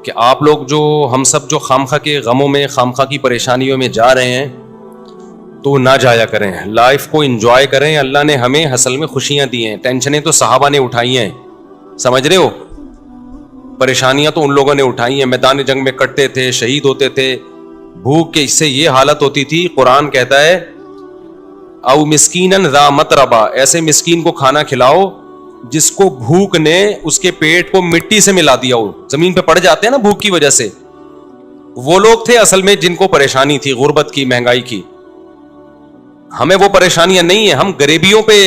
کہ آپ لوگ جو ہم سب جو خامخواہ کے غموں میں خامخواہ کی پریشانیوں میں جا رہے ہیں تو نہ جایا کریں, لائف کو انجوائے کریں. اللہ نے ہمیں اصل میں خوشیاں دی ہیں, ٹینشنیں تو صحابہ نے اٹھائی ہیں, سمجھ رہے ہو, پریشانیاں تو ان لوگوں نے اٹھائی ہیں, میدان جنگ میں کٹتے تھے, شہید ہوتے تھے, بھوک کے اس سے یہ حالت ہوتی تھی. قرآن کہتا ہے او مسکینن ذا متربا, ایسے مسکین کو کھانا کھلاؤ جس کو بھوک نے اس کے پیٹ کو مٹی سے ملا دیا ہو, زمین پہ پڑ جاتے ہیں نا بھوک کی وجہ سے. وہ لوگ تھے اصل میں جن کو پریشانی تھی, غربت کی, مہنگائی کی. ہمیں وہ پریشانیاں نہیں ہیں, ہم غریبیوں پہ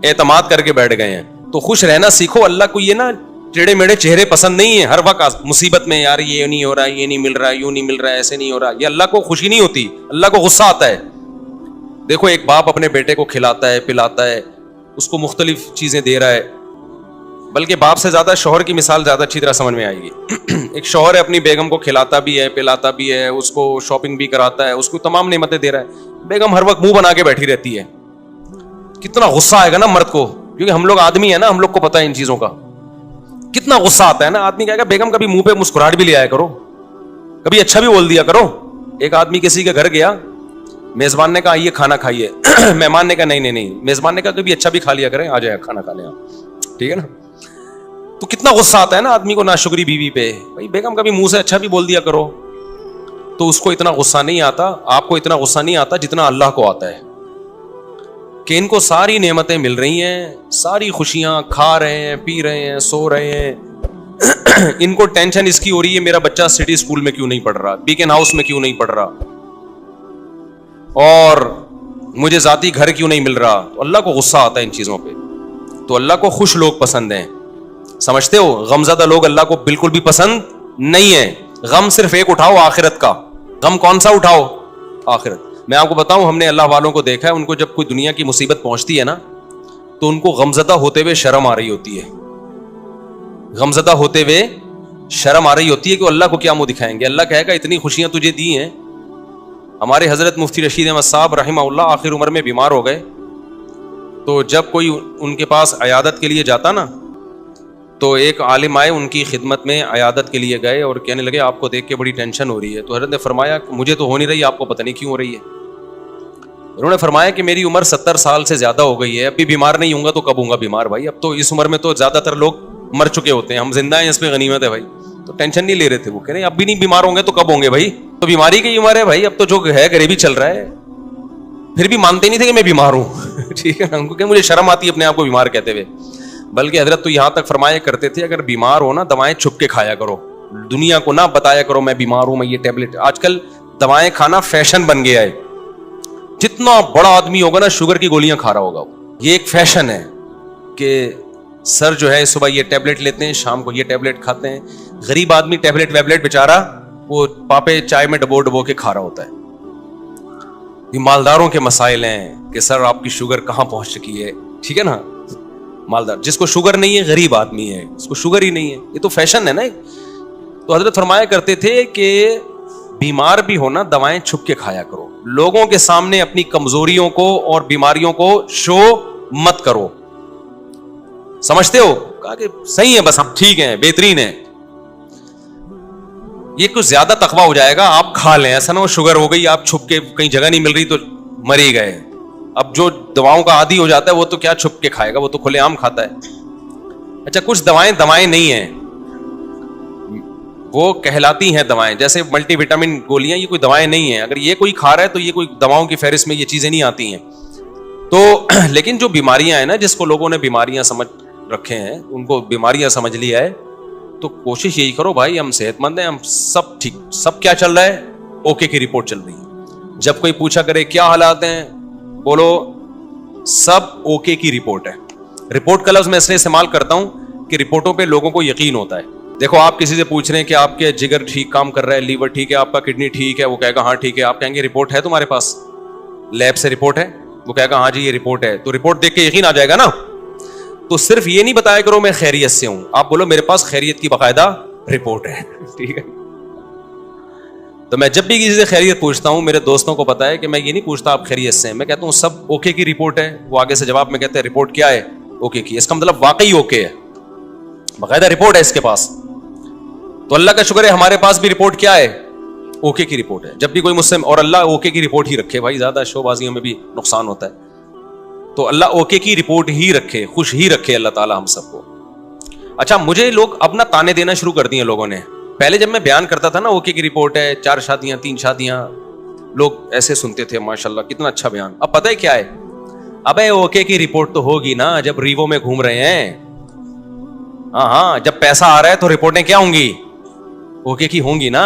اعتماد کر کے بیٹھ گئے ہیں. تو خوش رہنا سیکھو. اللہ کو یہ نا ٹیڑے میڑے چہرے پسند نہیں ہیں. ہر وقت مصیبت میں یار یہ نہیں ہو رہا, یہ نہیں مل رہا, یوں نہیں مل رہا, ایسے نہیں ہو رہا, یہ اللہ کو خوشی نہیں ہوتی, اللہ کو غصہ آتا ہے. دیکھو ایک باپ اپنے بیٹے کو کھلاتا ہے, پلاتا ہے, اس کو مختلف چیزیں دے رہا ہے, بلکہ باپ سے زیادہ شوہر کی مثال زیادہ اچھی طرح سمجھ میں آئے گی. ایک شوہر ہے اپنی بیگم کو کھلاتا بھی ہے, پلاتا بھی ہے, اس کو شاپنگ بھی کراتا ہے, اس کو تمام نعمتیں دے رہا ہے. بیگم ہر وقت منہ بنا کے بیٹھی رہتی ہے. کتنا غصہ آئے گا نا مرد کو, کیونکہ ہم لوگ آدمی ہیں نا, ہم لوگ کو پتا ہے ان چیزوں کا. کتنا غصہ آتا ہے نا. آدمی کہے گا بیگم کبھی منہ پہ مسکراہٹ بھی لے آیا کرو, کبھی اچھا بھی بول دیا کرو. ایک آدمی کسی کے گھر گیا, میزبان نے کہا آئیے کھانا کھائیے, مہمان نے کہا نہیں, میزبان نے کہا کبھی اچھا بھی کھا لیا کریں, آ جائے کھانا کھانے آپ, ٹھیک ہے نا. تو کتنا غصہ آتا ہے نا آدمی کو ناشکری بیوی پہ. بھائی بیگم کبھی منہ سے اچھا بھی بول دیا کرو. تو اس کو اتنا غصہ نہیں آتا, آپ کو اتنا غصہ نہیں آتا جتنا اللہ کو آتا ہے کہ ان کو ساری نعمتیں مل رہی ہیں, ساری خوشیاں کھا رہے ہیں, پی رہے ہیں, سو رہے ہیں. ان کو ٹینشن اس کی ہو رہی ہے میرا بچہ سٹی اسکول میں کیوں نہیں پڑھ رہا, بیکن ہاؤس میں کیوں نہیں پڑھ رہا, اور مجھے ذاتی گھر کیوں نہیں مل رہا. تو اللہ کو غصہ آتا ہے ان چیزوں پہ. تو اللہ کو خوش لوگ پسند ہیں, سمجھتے ہو. غمزدہ لوگ اللہ کو بالکل بھی پسند نہیں ہیں. غم صرف ایک اٹھاؤ, آخرت کا. غم کون سا اٹھاؤ؟ آخرت. میں آپ کو بتاؤں, ہم نے اللہ والوں کو دیکھا ہے, ان کو جب کوئی دنیا کی مصیبت پہنچتی ہے نا تو ان کو غمزدہ ہوتے ہوئے شرم آ رہی ہوتی ہے. غمزدہ ہوتے ہوئے شرم آ رہی ہوتی ہے کہ اللہ کو کیا منہ دکھائیں گے. اللہ کہے گا اتنی خوشیاں تجھے دی ہیں. ہمارے حضرت مفتی رشید احمد صاحب رحمہ اللہ آخر عمر میں بیمار ہو گئے, تو جب کوئی ان کے پاس عیادت کے لیے جاتا نا تو ایک عالم آئے, ان کی خدمت میں عیادت کے لیے گئے اور کہنے لگے آپ کو دیکھ کے بڑی ٹینشن ہو رہی ہے. تو حضرت نے فرمایا مجھے تو ہو نہیں رہی, آپ کو پتہ نہیں کیوں ہو رہی ہے. انہوں نے فرمایا کہ میری عمر 70 سال سے زیادہ ہو گئی ہے, اب بھی بیمار نہیں ہوں گا تو کب ہوں گا بیمار بھائی. اب تو اس عمر میں تو زیادہ تر لوگ مر چکے ہوتے ہیں, ہم زندہ ہیں اس پہ غنیمت ہے بھائی. تو ٹینشن نہیں لے رہے تھے. وہ کہہ رہے ہیں اب بھی نہیں بیمار ہوں گے تو کب ہوں گے بھائی, تو بیماری کی عمر ہے بھائی, اب تو جو ہے غریبی چل رہا ہے. پھر بھی مانتے نہیں تھے کہ میں بیمار ہوں. ٹھیک ہے نا, ان کو کہ مجھے شرم آتی ہے اپنے آپ کو بیمار کہتے ہوئے. بلکہ حضرت تو یہاں تک فرمایا کرتے تھے اگر بیمار ہو نا دوائیں چھپ کے کھایا کرو, دنیا کو نہ بتایا کرو میں بیمار ہوں, میں یہ ٹیبلٹ. آج کل دوائیں کھانا فیشن بن گیا ہے. جتنا بڑا آدمی ہوگا نا شوگر کی گولیاں کھا رہا ہوگا. یہ ایک فیشن ہے کہ سر جو ہے صبح یہ ٹیبلٹ لیتے ہیں, شام کو یہ ٹیبلٹ کھاتے ہیں. غریب آدمی ٹیبلٹ ویبلٹ بیچارہ وہ پاپے چائے میں ڈبو ڈبو کے کھا رہا ہوتا ہے. یہ مالداروں کے مسائل ہیں کہ سر آپ کی شوگر کہاں پہنچ چکی ہے. ٹھیک ہے نا, مالدار جس کو شوگر نہیں ہے غریب آدمی ہے, اس کو شوگر ہی نہیں ہے. یہ تو فیشن ہے نا. تو حضرت فرمایا کرتے تھے کہ بیمار بھی ہونا دوائیں چھپ کے کھایا کرو, لوگوں کے سامنے اپنی کمزوریوں کو اور بیماریوں کو شو مت کرو. سمجھتے ہو؟ کہا کہ صحیح ہے, بس ہم ٹھیک ہیں, بہترین ہے. یہ کچھ زیادہ تقویٰ ہو جائے گا, آپ کھا لیں. ایسا نہ ہو شوگر ہو گئی, آپ چھپ کے کہیں جگہ نہیں مل رہی تو مر ہی گئے. اب جو دواؤں کا عادی ہو جاتا ہے وہ تو کیا چھپ کے کھائے گا, وہ تو کھلے عام کھاتا ہے. اچھا کچھ دوائیں نہیں ہیں, وہ کہلاتی ہیں دوائیں, جیسے ملٹی وٹامن گولیاں, یہ کوئی دوائیں نہیں ہیں. اگر یہ کوئی کھا رہا ہے تو یہ کوئی دواؤں کی فہرست میں یہ چیزیں نہیں آتی ہیں. تو لیکن جو بیماریاں ہیں نا, جس کو لوگوں نے بیماریاں سمجھ رکھے ہیں, ان کو بیماریاں سمجھ لیا ہے, تو کوشش یہی کرو بھائی ہم صحت مند ہیں, ہم سب ٹھیک. سب کیا چل رہا ہے؟ اوکے کی رپورٹ چل رہی ہے. جب کوئی پوچھا کرے کیا حالات ہیں, بولو سب اوکے کی رپورٹ ہے. رپورٹ کا لفظ میں اس لیے استعمال کرتا ہوں کہ رپورٹوں پہ لوگوں کو یقین ہوتا ہے. دیکھو آپ کسی سے پوچھ رہے ہیں کہ آپ کے جگر ٹھیک کام کر رہا ہے, لیور ٹھیک ہے, آپ کا کڈنی ٹھیک ہے, وہ کہے گا ہاں ٹھیک ہے. آپ کہیں گے رپورٹ ہے تمہارے پاس, لیب سے رپورٹ ہے, وہ کہے گا ہاں جی یہ رپورٹ ہے. تو رپورٹ دیکھ کے یقین آ جائے گا نا. تو صرف یہ نہیں بتایا کرو میں خیریت سے ہوں, آپ بولو میرے پاس خیریت کی باقاعدہ رپورٹ ہے. ٹھیک ہے. تو میں جب بھی کسی سے خیریت پوچھتا ہوں, میرے دوستوں کو پتا ہے کہ میں یہ نہیں پوچھتا آپ خیریت سے ہیں, میں کہتا ہوں سب اوکے کی رپورٹ ہے. وہ آگے سے جواب میں کہتے ہیں رپورٹ کیا ہے؟ اوکے کی. اس کا مطلب واقعی اوکے ہے, باقاعدہ رپورٹ ہے اس کے پاس. تو اللہ کا شکر ہے ہمارے پاس بھی رپورٹ کیا ہے؟ اوکے کی رپورٹ ہے. جب بھی کوئی مسلم, اور اللہ اوکے کی رپورٹ ہی رکھے بھائی, زیادہ شو بازیوں میں بھی نقصان ہوتا ہے, تو اللہ اوکے کی رپورٹ ہی رکھے, خوش ہی رکھے اللہ تعالی ہم سب کو. اچھا, مجھے لوگ اپنا تانے دینا شروع کر دیے لوگوں نے. پہلے جب میں بیان کرتا تھا نا اوکے کی رپورٹ ہے, 4 شادیاں 3 شادیاں, لوگ ایسے سنتے تھے ماشاءاللہ کتنا اچھا بیان. اب پتہ ہے کیا ہے, ابے اوکے کی رپورٹ تو ہوگی نا جب ریوو میں گھوم رہے ہیں. ہاں, جب پیسہ آ رہا ہے تو رپورٹیں کیا ہوں گی؟ اوکے کی ہوں گی نا.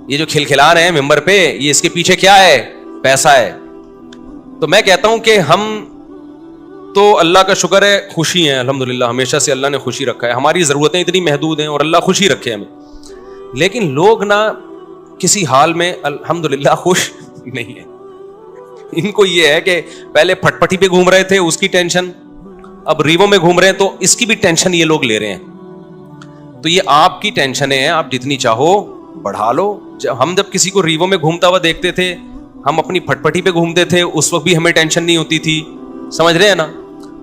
یہ جو کھلکھلا رہے ہیں ممبر پہ, یہ اس کے پیچھے کیا ہے؟ پیسہ ہے. تو میں کہتا ہوں کہ ہم تو اللہ کا شکر ہے خوشی ہیں الحمدللہ, ہمیشہ سے اللہ نے خوشی رکھا ہے. ہماری ضرورتیں اتنی محدود ہیں اور اللہ خوشی رکھے ہمیں. لیکن لوگ نا کسی حال میں الحمدللہ خوش نہیں ہیں. ان کو یہ ہے کہ پہلے پھٹ پٹی پہ گھوم رہے تھے اس کی ٹینشن, اب ریوو میں گھوم رہے ہیں تو اس کی بھی ٹینشن یہ لوگ لے رہے ہیں. تو یہ آپ کی ٹینشنیں ہیں, آپ جتنی چاہو بڑھا لو. ہم جب کسی کو ریوو میں گھومتا ہوا دیکھتے تھے, ہم اپنی پھٹ پٹی پہ گھومتے تھے, اس وقت بھی ہمیں ٹینشن نہیں ہوتی تھی, سمجھ رہے ہیں نا.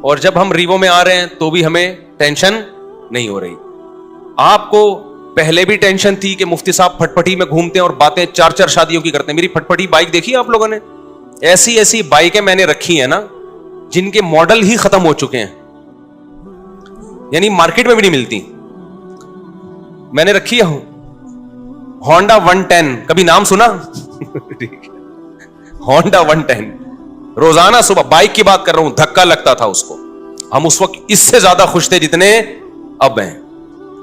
اور جب ہم ریوو میں آ رہے ہیں تو بھی ہمیں ٹینشن نہیں ہو رہی. آپ کو پہلے بھی ٹینشن تھی کہ مفتی صاحب پھٹ پٹی میں گھومتے ہیں اور باتیں 4 شادیوں کی کرتے ہیں. میری پھٹ پٹی بائک دیکھی آپ لوگوں نے؟ ایسی بائکیں میں نے رکھی ہیں نا جن کے ماڈل ہی ختم ہو چکے ہیں, یعنی مارکیٹ میں بھی نہیں ملتی. میں نے رکھی ہے ہونڈا 110, کبھی نام سنا؟ ہونڈا 110 روزانہ صبح, بائک کی بات کر رہا ہوں, دھکا لگتا تھا اس کو. ہم اس وقت اس سے زیادہ خوش تھے جتنے اب ہیں.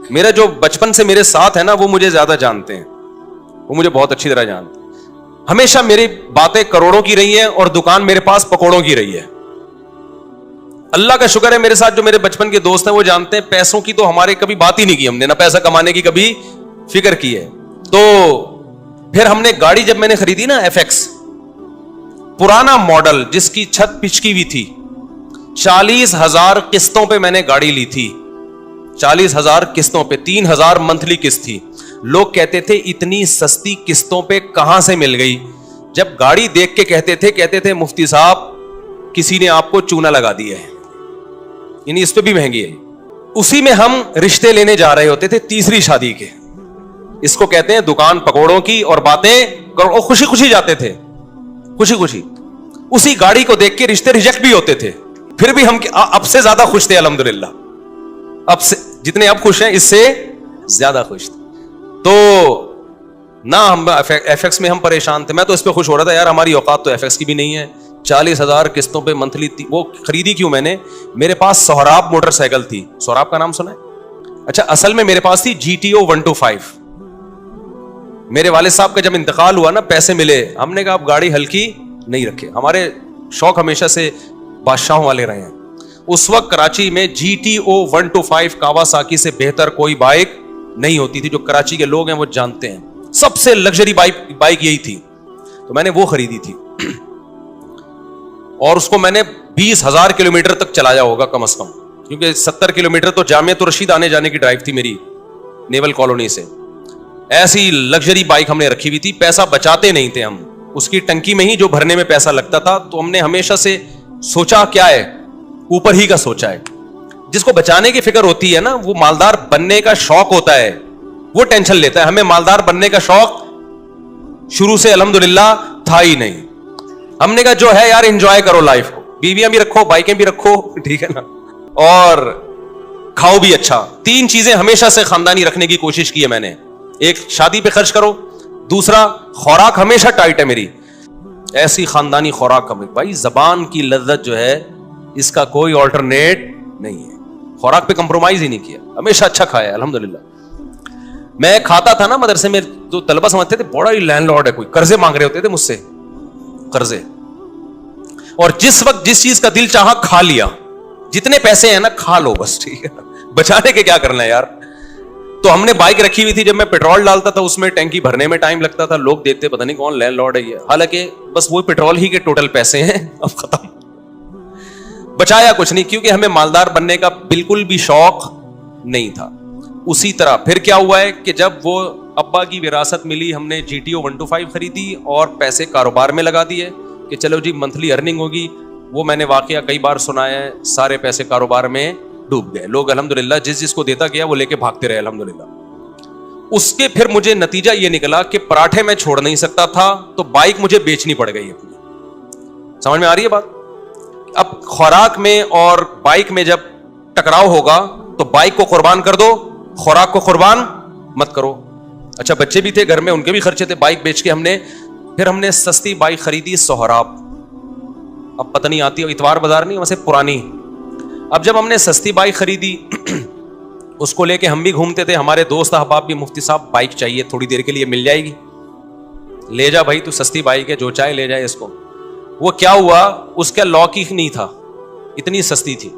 میرا جو بچپن سے میرے ساتھ ہے نا وہ مجھے زیادہ جانتے ہیں, وہ مجھے بہت اچھی طرح جانتے ہیں. ہمیشہ میری باتیں کروڑوں کی رہی ہیں اور دکان میرے پاس پکوڑوں کی رہی ہے. اللہ کا شکر ہے میرے ساتھ جو میرے بچپن کے دوست ہیں وہ جانتے ہیں پیسوں کی تو ہمارے کبھی بات ہی نہیں کی ہم نے, نہ پیسہ کمانے کی کبھی فکر کی ہے. تو پھر ہم نے گاڑی جب میں نے خریدی نا FX, پرانا ماڈل جس کی چھت پچکی ہوئی تھی, 40,000 قسطوں پہ میں نے گاڑی لی تھی. 40,000 قسطوں پہ, 3,000 منتھلی قسط تھی. لوگ کہتے تھے اتنی سستی قسطوں پہ کہاں سے مل گئی. جب گاڑی دیکھ کے کہتے تھے مفتی صاحب کسی نے آپ کو چونا لگا دیا ہے, یعنی اس پہ بھی مہنگی ہے. اسی میں ہم رشتے لینے جا رہے ہوتے تھے تیسری شادی کے. اس کو کہتے ہیں دکان پکوڑوں کی اور باتیں کرو, خوشی خوشی جاتے تھے, خوشی خوشی. اسی گاڑی کو دیکھ کے رشتے ریجیکٹ بھی ہوتے تھے, پھر بھی ہم اب سے زیادہ خوش تھے الحمدللہ. اب سے جتنے اب خوش ہیں اس سے زیادہ خوش تھے. تو نہ ہم FX میں ہم پریشان تھے. میں تو اس پہ خوش ہو رہا تھا یار, ہماری اوقات تو FX کی بھی نہیں ہے. 40,000 قسطوں پہ منتھلی. وہ خریدی کیوں میں نے, میرے پاس سہراب موٹر سائیکل تھی. سہراب کا نام سنا ہے؟ اچھا, اصل میں میرے پاس تھی GTO 125. میرے والد صاحب کا جب انتقال ہوا نا, پیسے ملے, ہم نے کہا اب گاڑی ہلکی نہیں رکھے. ہمارے شوق ہمیشہ سے بادشاہوں والے رہے ہیں. اس وقت کراچی میں GTO 125 کاواساکی سے بہتر کوئی بائک نہیں ہوتی تھی. جو کراچی کے لوگ ہیں وہ جانتے ہیں, سب سے لگژری بائک یہی تھی. تو میں نے وہ خریدی تھی اور اس کو میں نے 20,000 کلومیٹر تک چلایا ہوگا کم از کم, کیونکہ 70 کلومیٹر تو جامعہ الرشید آنے جانے کی ڈرائیو تھی میری نیول کالونی سے. ایسی لگژری بائک ہم نے رکھی ہوئی تھی. پیسہ بچاتے نہیں تھے ہم, اس کی ٹنکی میں ہی جو بھرنے میں پیسہ لگتا تھا. تو ہم نے ہمیشہ سے سوچا کیا ہے, اوپر ہی کا سوچا ہے. جس کو بچانے کی فکر ہوتی ہے نا, وہ مالدار بننے کا شوق ہوتا ہے, وہ ٹینشن لیتا ہے. ہمیں مالدار بننے کا شوق شروع سے الحمدللہ تھا ہی نہیں. ہم نے کہا جو ہے یار انجوائے کرو لائف کو, بیویاں بھی رکھو, بائکیں بھی رکھو, ٹھیک ہے نا, اور کھاؤ بھی اچھا. 3 چیزیں ہمیشہ سے خاندانی رکھنے کی کوشش کی ہے میں نے. ایک, شادی پہ خرچ کرو. دوسرا, خوراک ہمیشہ ٹائٹ ہے میری, ایسی خاندانی خوراک کا. بھائی زبان کی لذت جو ہے اس کا کوئی آلٹرنیٹ نہیں ہے. خوراک پہ کمپرومائز ہی نہیں کیا, ہمیشہ اچھا کھایا ہے الحمدللہ. میں کھاتا تھا نا مدرسے میں, تو طلبہ سمجھتے تھے بڑا ہی لینڈ لارڈ ہے کوئی, قرضے مانگ رہے ہوتے تھے مجھ سے, قرضے. اور جس وقت جس چیز کا دل چاہا کھا لیا. جتنے پیسے ہیں نا کھا لو بس, ٹھیک ہے, بچانے کے کیا کرنا ہے یار. تو ہم نے بائک رکھی ہوئی تھی, جب میں پیٹرول ڈالتا تھا اس میں ٹینکی بھرنے میں ٹائم لگتا تھا, لوگ دیکھتے پتہ نہیں کون لینڈ لارڈ ہے یہ, حالانکہ بس وہ پیٹرول ہی کے ٹوٹل پیسے ہیں, اب ختم. بچایا کچھ نہیں, کیونکہ ہمیں مالدار بننے کا بالکل بھی شوق نہیں تھا. اسی طرح پھر کیا ہوا ہے کہ جب وہ ابا کی وراثت ملی, ہم نے GTO 125 خریدی اور پیسے کاروبار میں لگا دیے کہ چلو جی منتھلی ارننگ ہوگی. وہ میں نے واقعہ کئی بار سنایا ہے, سارے پیسے کاروبار میں ڈوب گئے. لوگ الحمدللہ جس کو دیتا گیا وہ لے کے بھاگتے رہے الحمدللہ. اس کے پھر مجھے نتیجہ یہ نکلا کہ پراٹھے میں چھوڑ نہیں سکتا تھا تو بائک مجھے بیچنی پڑ گئی اپنی. سمجھ میں آ رہی ہے بات؟ اب خوراک میں اور بائک میں جب ٹکراؤ ہوگا تو بائک کو قربان کر دو, خوراک کو قربان مت کرو. اچھا بچے بھی تھے گھر میں, ان کے بھی خرچے تھے. بائک بیچ کے ہم نے سستی بائک خریدی سہراب, اب پتہ نہیں آتی, اتوار بازار نہیں ویسے پرانی. اب جب ہم نے سستی بائک خریدی اس کو لے کے ہم بھی گھومتے تھے, ہمارے دوست احباب بھی, مفتی صاحب بائک چاہیے تھوڑی دیر کے لیے مل جائے گی, لے جا بھائی تو سستی بائک ہے, جو چاہے لے جائے اس کو. وہ کیا ہوا, اس کا لاک ہی نہیں تھا, اتنی سستی تھی,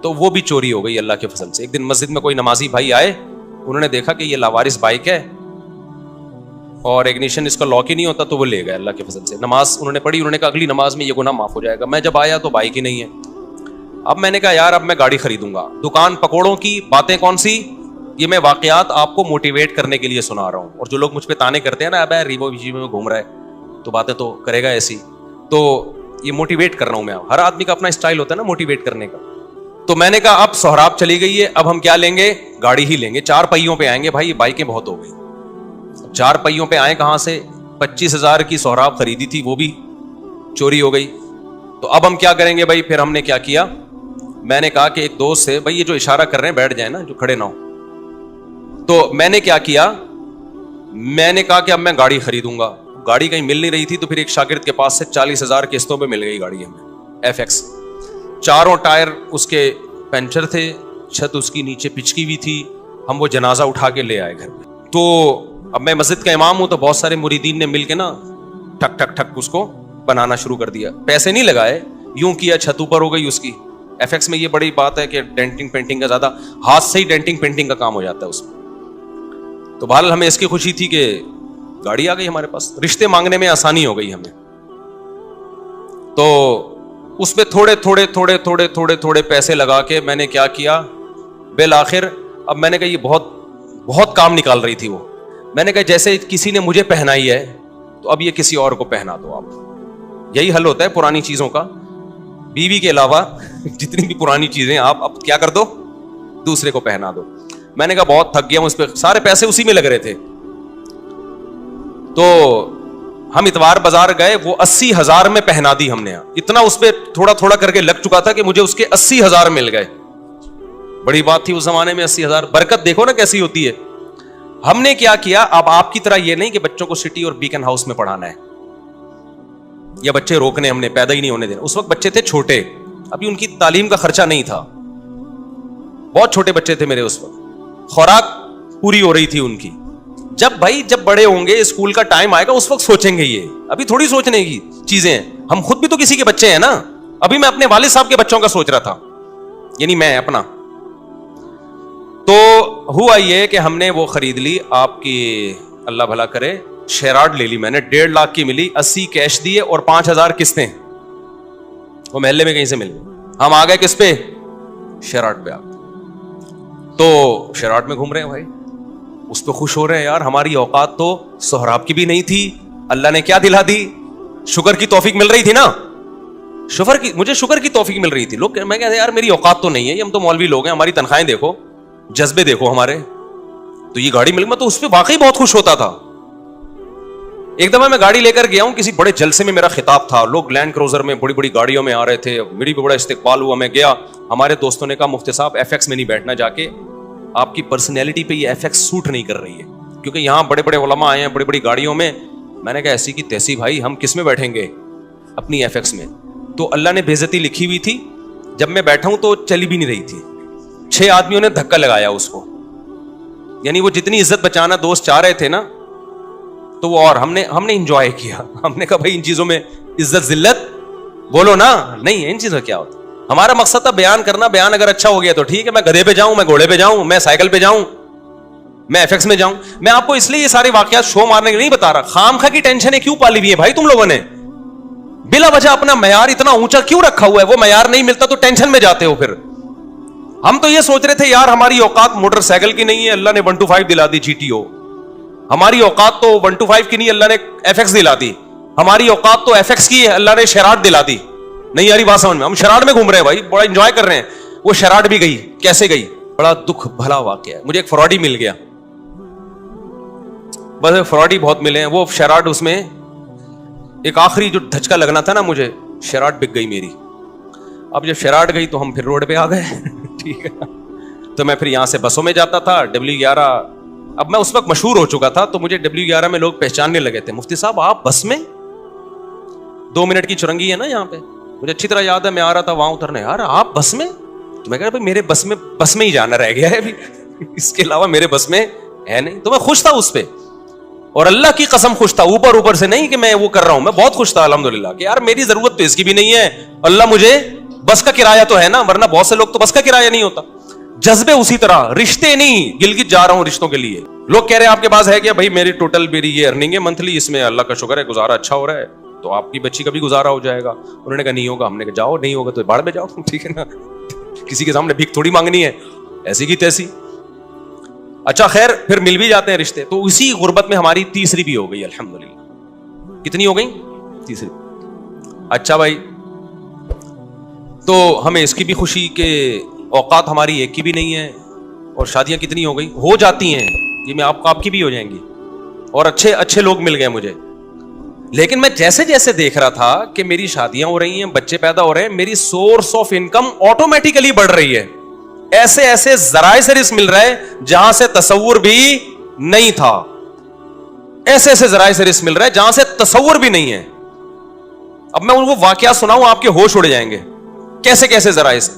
تو وہ بھی چوری ہو گئی اللہ کے فضل سے. ایک دن مسجد میں کوئی نمازی بھائی آئے, انہوں نے دیکھا کہ یہ لاوارث بائک ہے اور ایگنیشن اس کا لاک ہی نہیں ہوتا, تو وہ لے گئے اللہ کے فضل سے. نماز انہوں نے پڑھی, انہوں نے کہا اگلی نماز میں یہ گناہ معاف ہو جائے گا. میں جب آیا تو بائک ہی نہیں ہے. اب میں نے کہا یار اب میں گاڑی خریدوں گا. دکان پکوڑوں کی باتیں کون سی, یہ میں واقعات آپ کو موٹیویٹ کرنے کے لیے سنا رہا ہوں. اور جو لوگ مجھ پہ تانے کرتے ہیں نا, اب ریبو ویجی میں گھوم رہا ہے تو باتیں تو کرے گا ایسی, تو یہ موٹیویٹ کر رہا ہوں میں. ہر آدمی کا اپنا اسٹائل ہوتا ہے نا موٹیویٹ کرنے کا. تو میں نے کہا اب سہراب چلی گئی ہے, اب ہم کیا لیں گے, گاڑی ہی لیں گے. 4 پہیوں پہ آئیں گے بھائی, یہ بائکیں بہت ہو گئی. 4 پہیوں پہ آئے کہاں سے, 25,000 کی سہراب خریدی تھی, وہ بھی چوری ہو گئی. تو اب ہم کیا کریں گے بھائی. پھر ہم نے کیا کیا, میں نے کہا کہ ایک دوست سے, بھائی یہ جو اشارہ کر رہے ہیں بیٹھ جائیں نا, جو کھڑے نہ ہو. تو میں نے کیا کیا, میں نے کہا کہ اب میں گاڑی خریدوں گا. گاڑی کہیں مل نہیں رہی تھی, تو پھر ایک شاگرد کے پاس سے 40,000 قسطوں پہ مل گئی گاڑی ہمیں, FX. 4 ٹائر اس کے پنچر تھے, چھت اس کی نیچے پچکی ہوئی تھی. ہم وہ جنازہ اٹھا کے لے آئے گھر میں. تو اب میں مسجد کا امام ہوں, تو بہت سارے مریدین نے مل کے نا ٹھک ٹھک ٹھک اس کو بنانا شروع کر دیا. پیسے نہیں لگائے, یوں کیا, چھت اوپر ہو گئی اس کی. FX میں یہ بڑی بات ہے کہ ڈینٹنگ پینٹنگ کا زیادہ, ہاتھ سے ہی ڈینٹنگ پینٹنگ کا کام ہو جاتا ہے اس میں. تو بہرحال ہمیں اس کی خوشی تھی کہ گاڑی آ گئی ہمارے پاس, رشتے مانگنے میں آسانی ہو گئی ہمیں. تو اس پہ تھوڑے تھوڑے تھوڑے تھوڑے تھوڑے تھوڑے پیسے لگا کے میں نے کیا کیا, بالآخر اب میں نے کہا یہ بہت بہت کام نکال رہی تھی وہ. میں نے کہا جیسے کسی نے مجھے پہنائی ہے تو اب یہ کسی اور کو پہنا دو آپ. یہی حل ہوتا ہے پرانی چیزوں کا. بیوی کے علاوہ جتنی بھی پرانی چیزیں آپ اب کیا کر دو, دوسرے کو پہنا دو. میں نے کہا بہت تھک گیا ہوں اس پہ, سارے پیسے اسی میں لگ رہے تھے. تو ہم اتوار بازار گئے, وہ 80,000 میں پہنا دی ہم نے. اتنا اس پہ تھوڑا تھوڑا کر کے لگ چکا تھا کہ مجھے اس کے 80,000 مل گئے. بڑی بات تھی اس زمانے میں 80,000. برکت دیکھو نا کیسی ہوتی ہے. ہم نے کیا کیا, اب آپ کی طرح یہ نہیں کہ بچوں کو سٹی اور بیکن ہاؤس میں پڑھانا ہے یا بچے روکنے, ہم نے پیدا ہی نہیں ہونے دینا. اس وقت بچے تھے چھوٹے, ابھی ان کی تعلیم کا خرچہ نہیں تھا, بہت چھوٹے بچے تھے میرے اس وقت, خوراک پوری ہو رہی تھی ان کی. جب بڑے ہوں گے, اسکول کا ٹائم آئے گا, اس وقت سوچیں گے. یہ ابھی تھوڑی سوچنے کی چیزیں ہیں. ہم خود بھی تو کسی کے بچے ہیں نا. ابھی میں اپنے والد صاحب کے بچوں کا سوچ رہا تھا, یعنی میں اپنا. تو ہوا یہ کہ ہم نے وہ خرید لی, آپ کی اللہ بھلا کرے, شیراڈ لے لی میں نے, 1.5 لاکھ کی ملی, 80 کیش دیے اور 5,000 قسطیں. وہ محلے میں کہیں سے مل گئی. ہم آ گئے کس پہ, شیراڈ پہ. تو شیراڈ میں گھوم رہے ہیں بھائی, اس پہ خوش ہو رہے ہیں. یار ہماری اوقات تو سہراب کی بھی نہیں تھی, اللہ نے کیا دلا دی, شکر کی توفیق مل رہی تھی نا. مجھے شکر کی توفیق مل رہی تھی. لوگ میں کہتے ہیں یار میری اوقات تو نہیں ہے, ہم تو مولوی لوگ ہیں, ہماری تنخواہیں دیکھو, جذبے دیکھو ہمارے. تو یہ گاڑی مل, میں تو اس پہ واقعی بہت خوش ہوتا تھا. ایک دفعہ میں گاڑی لے کر گیا ہوں, کسی بڑے جلسے میں میرا خطاب تھا, لوگ لینڈ کروزر میں بڑی بڑی گاڑیوں میں آ رہے تھے, میری بھی بڑا استقبال ہوا. میں گیا, ہمارے دوستوں نے کہا مفتی صاحب FX میں نہیں بیٹھنا, جا کے آپ کی پرسنالٹی پہ یہ FX سوٹ نہیں کر رہی ہے, کیونکہ یہاں بڑے بڑے علماء آئے ہیں بڑی بڑی گاڑیوں میں. میں نے کہا ایسی کی تیسی بھائی, ہم کس میں بیٹھیں گے, اپنی FX میں. تو اللہ نے بے عزتی لکھی ہوئی تھی, جب میں بیٹھا ہوں تو چلی بھی نہیں رہی تھی. 6 آدمیوں نے دھکا لگایا اس کو, یعنی وہ جتنی عزت بچانا دوست چاہ رہے تھے نا, تو وہ, اور ہم نے انجوائے کیا. ہم نے کہا بھائی ان چیزوں میں عزت ذلت بولو نا, نہیں ہے ان چیزوں کیا ہوتا. ہمارا مقصد تھا بیان کرنا. بیان اگر اچھا ہو گیا تو ٹھیک ہے, میں گدھے پہ جاؤں, میں گھوڑے پہ جاؤں, میں سائیکل پہ جاؤں, میں FX میں جاؤں. میں آپ کو اس لیے یہ سارے واقعات شو مارنے کے نہیں بتا رہا. خام خواہ کی ٹینشنیں کیوں پالی ہوئی ہیں بھائی تم لوگوں نے, بلا وجہ اپنا معیار اتنا اونچا کیوں رکھا ہوا ہے. وہ معیار نہیں ملتا تو ٹینشن میں جاتے ہو. پھر ہم تو یہ سوچ رہے تھے یار ہماری اوقات موٹر سائیکل کی نہیں ہے, اللہ نے 125 دلا دی GTO. ہماری اوقات تو 125 کی نہیں, اللہ نے FX دلا دی. ہماری اوقات تو FX کی ہے, اللہ نے شیراڈ دلا دی. نہیں یاری بات سمجھ میں, ہم شیراڈ میں گھوم رہے ہیں بھائی, بڑا انجوائے کر رہے ہیں. وہ شیراڈ بھی گئی, کیسے گئی, بڑا دکھ بھلا واقعہ ہے. مجھے ایک فراڈی مل گیا, بس فراڈ ہی بہت ملے ہیں. وہ شیراٹ, اس میں ایک آخری جو دھچکا لگنا تھا نا مجھے, شیراٹ بک گئی میری. اب جب شیراٹ گئی تو ہم پھر روڈ پہ آ گئے. ٹھیک ہے, تو میں پھر یہاں سے بسوں میں جاتا تھا. W11, اب میں اس وقت مشہور ہو چکا تھا تو مجھے W11 میں لوگ پہچاننے لگے تھے. مفتی صاحب آپ بس میں, 2 منٹ کی چرنگی ہے نا یہاں پہ, مجھے اچھی طرح یاد ہے. میں آ رہا تھا وہاں اترنے, یار آپ بس میں؟ تو میں کہا بھائی میرے بس میں ہی جانا رہ گیا ہے ابھی, اس کے علاوہ میرے بس میں ہے نہیں. تو میں خوش تھا اس پہ, اور اللہ کی قسم خوش تھا, اوپر سے نہیں کہ میں وہ کر رہا ہوں, میں بہت خوش تھا الحمدللہ کہ یار میری ضرورت تو اس کی بھی نہیں ہے, اللہ مجھے بس کا کرایہ تو ہے نا, ورنہ بہت سے لوگ تو بس کا کرایہ نہیں ہوتا. جذبے اسی طرح, رشتے نہیں, گلگت جا رہا ہوں رشتوں کے لیے. لوگ کہہ رہے ہیں آپ کے پاس ہے کیا؟ بھائی میری ٹوٹل میری یہ ارننگ ہے منتھلی, اس میں اللہ کا شکر ہے گزارا اچھا ہو رہا ہے, تو آپ کی بچی کا بھی گزارا ہو جائے گا. انہوں نے کہا نہیں ہوگا. ہم نے کہا جاؤ, نہیں ہوگا تو باڑ میں جاؤ. ٹھیک ہے نا, کسی کے سامنے بھیک تھوڑی مانگنی ہے, ایسی کی تیسی. اچھا خیر, پھر مل بھی جاتے ہیں رشتے. تو اسی غربت میں ہماری تیسری بھی ہو گئی الحمدللہ. کتنی ہو گئی؟ تیسری. اچھا بھائی, تو ہمیں اس کی بھی خوشی کہ اوقات ہماری ایک کی بھی نہیں ہے, اور شادیاں کتنی ہو گئی, ہو جاتی ہیں یہ, میں آپ کی بھی ہو جائیں گی, اور اچھے اچھے لوگ مل گئے مجھے. لیکن میں جیسے جیسے دیکھ رہا تھا کہ میری شادیاں ہو رہی ہیں, بچے پیدا ہو رہے ہیں, میری سورس آف انکم آٹومیٹیکلی بڑھ رہی ہے. ایسے ایسے ذرائع سے رزق مل رہا ہے جہاں سے تصور بھی نہیں تھا. ایسے ایسے ذرائع سے رزق مل رہا ہے جہاں سے تصور بھی نہیں ہے. اب میں ان کو واقعہ سناؤں, آپ کے ہوش اڑ جائیں گے. کیسے کیسے ذرائع سے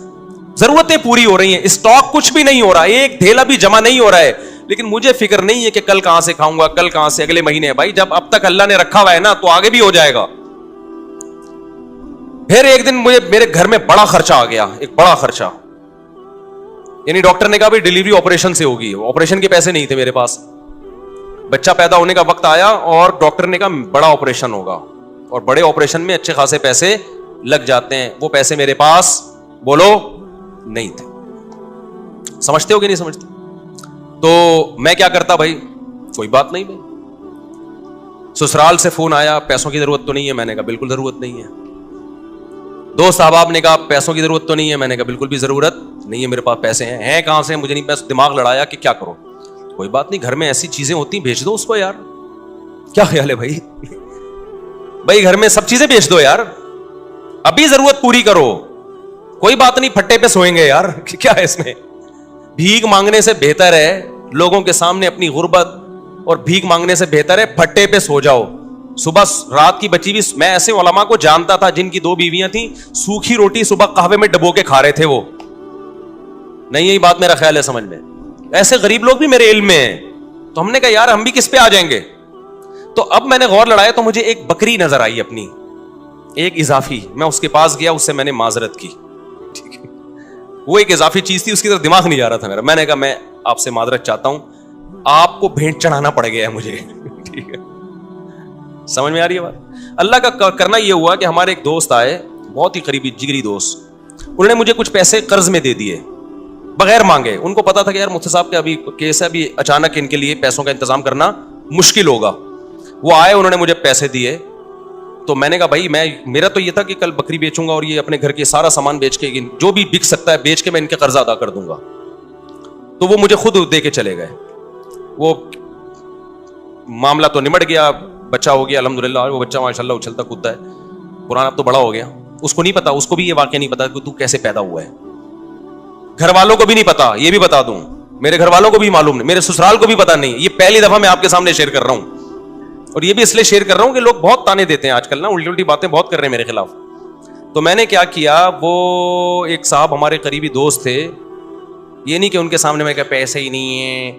ضرورتیں پوری ہو رہی ہیں, اسٹاک کچھ بھی نہیں ہو رہا, ایک ڈھیلا بھی جمع نہیں ہو رہا ہے, لیکن مجھے فکر نہیں ہے کہ کل کہاں سے کھاؤں گا, کل کہاں سے, اگلے مہینے. بھائی جب اب تک اللہ نے رکھا ہوا ہے نا تو آگے بھی ہو جائے گا. پھر ایک دن مجھے میرے گھر میں بڑا خرچہ آ گیا, ایک بڑا خرچہ. یعنی ڈاکٹر نے کہا بھائی ڈلیوری آپریشن سے ہوگی, آپریشن کے پیسے نہیں تھے میرے پاس. بچہ پیدا ہونے کا وقت آیا اور ڈاکٹر نے کہا بڑا آپریشن ہوگا, اور بڑے آپریشن میں اچھے خاصے پیسے لگ جاتے ہیں. وہ پیسے میرے پاس بولو نہیں تھے. سمجھتے ہو کہ نہیں سمجھتے؟ تو میں کیا کرتا بھائی, کوئی بات نہیں بھائی. سسرال سے فون آیا, پیسوں کی ضرورت تو نہیں ہے؟ میں نے کہا بالکل ضرورت نہیں ہے. دوست احباب نے کہا پیسوں کی ضرورت تو نہیں ہے؟ میں نے کہا بالکل بھی ضرورت نہیں ہے, میرے پاس پیسے ہیں کہاں سے, مجھے نہیں. پیسے دماغ لڑایا کہ کیا کرو. کوئی بات نہیں, گھر میں ایسی چیزیں ہوتی ہیں بھیج دو اس کو یار. کیا خیال ہے بھائی؟ بھائی گھر میں سب چیزیں بیچ دو یار, ابھی ضرورت پوری کرو. کوئی بات نہیں, پھٹے پہ سوئیں گے یار, کیا ہے اس میں. بھیک مانگنے سے بہتر ہے لوگوں کے سامنے اپنی غربت, اور بھیک مانگنے سے بہتر ہے پھٹے پہ سو جاؤ. صبح رات کی بچی بھی, میں ایسے علماء کو جانتا تھا جن کی 2 بیویاں تھیں, سوکھی روٹی صبح قہوے میں ڈبو کے کھا رہے تھے وہ. نہیں یہی بات میرا خیال ہے سمجھ میں. ایسے غریب لوگ بھی میرے علم میں ہیں. تو ہم نے کہا یار ہم بھی کس پہ آ جائیں گے. تو اب میں نے غور لڑایا تو مجھے ایک بکری نظر آئی اپنی, ایک اضافی. میں اس کے پاس گیا, اس سے میں نے معذرت کی. وہ ایک اضافی چیز تھی, اس کی طرف دماغ نہیں جا رہا تھا میرا. میں نے کہا میں آپ سے معذرت چاہتا ہوں, آپ کو بھیٹ چڑھانا پڑ گیا ہے مجھے. ٹھیک ہے, سمجھ میں آ رہی ہے بات. اللہ کا کرنا یہ ہوا کہ ہمارے ایک دوست آئے, بہت ہی قریبی جگری دوست. انہوں نے مجھے کچھ پیسے قرض میں دے دیے بغیر مانگے. ان کو پتا تھا کہ یار مفتی صاحب کا ابھی کیس ہے, ابھی اچانک ان کے لیے پیسوں کا انتظام کرنا مشکل ہوگا. وہ آئے, انہوں نے مجھے پیسے دیے. تو میں نے کہا بھائی میرا تو یہ تھا کہ کل بکری بیچوں گا اور یہ اپنے گھر کے سارا سامان بیچ کے, جو بھی بک سکتا ہے بیچ کے میں ان کے قرض ادا کر دوں گا. تو وہ مجھے خود دے کے چلے گئے. وہ معاملہ تو نمٹ گیا, بچہ ہو گیا الحمدللہ. وہ بچہ ماشاءاللہ اچھلتا کودتا ہے, قرآن اب تو بڑا ہو گیا. اس کو نہیں پتا, اس کو بھی یہ واقعہ نہیں پتا کہ تو کیسے پیدا ہوا ہے. گھر والوں کو بھی نہیں پتا, یہ بھی بتا دوں, میرے گھر والوں کو بھی معلوم نہیں, میرے سسرال کو بھی پتا نہیں. یہ پہلی دفعہ میں آپ کے سامنے شیئر کر رہا ہوں, اور یہ بھی اس لیے شیئر کر رہا ہوں کہ لوگ بہت تانے دیتے ہیں آج کل نا, الٹی الٹی باتیں بہت کر رہے ہیں میرے خلاف. تو میں نے کیا کیا, وہ ایک صاحب ہمارے قریبی دوست تھے. یہ نہیں کہ ان کے سامنے میں کہ پیسے ہی نہیں ہیں,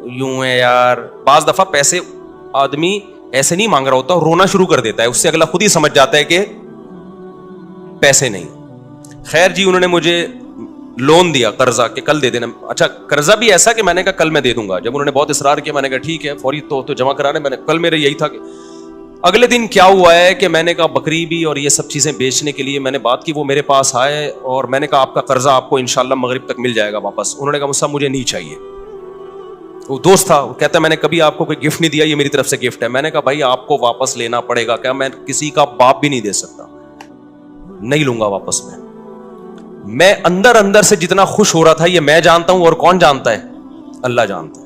یوں ہے یار. بعض دفعہ پیسے آدمی ایسے نہیں مانگ رہا ہوتا, رونا شروع کر دیتا ہے, اس سے اگلا خود ہی سمجھ جاتا ہے کہ پیسے نہیں. خیر جی, انہوں نے مجھے لون دیا قرضہ کہ کل دے دینا. اچھا قرضہ بھی ایسا کہ میں نے کہا کل میں دے دوں گا. جب انہوں نے بہت اصرار کیا, میں نے کہا ٹھیک ہے, فوری تو جمع کرانے. میں نے کل میرے یہی تھا کہ اگلے دن کیا ہوا ہے کہ میں نے کہا بکری بھی اور یہ سب چیزیں بیچنے کے لیے میں نے بات کی. وہ میرے پاس آئے اور میں نے کہا آپ کا قرضہ آپ کو انشاءاللہ مغرب تک مل جائے گا واپس. انہوں نے کہا مجھ سے مجھے نہیں چاہیے. وہ دوست تھا, وہ کہتا ہے میں نے کبھی آپ کو کوئی گفٹ نہیں دیا, یہ میری طرف سے گفٹ ہے. میں نے کہا بھائی آپ کو واپس لینا پڑے گا. کیا میں کسی کا باپ بھی نہیں دے سکتا, نہیں لوں گا واپس. میں اندر اندر سے جتنا خوش ہو رہا تھا یہ میں جانتا ہوں, اور کون جانتا ہے؟ اللہ جانتا ہے.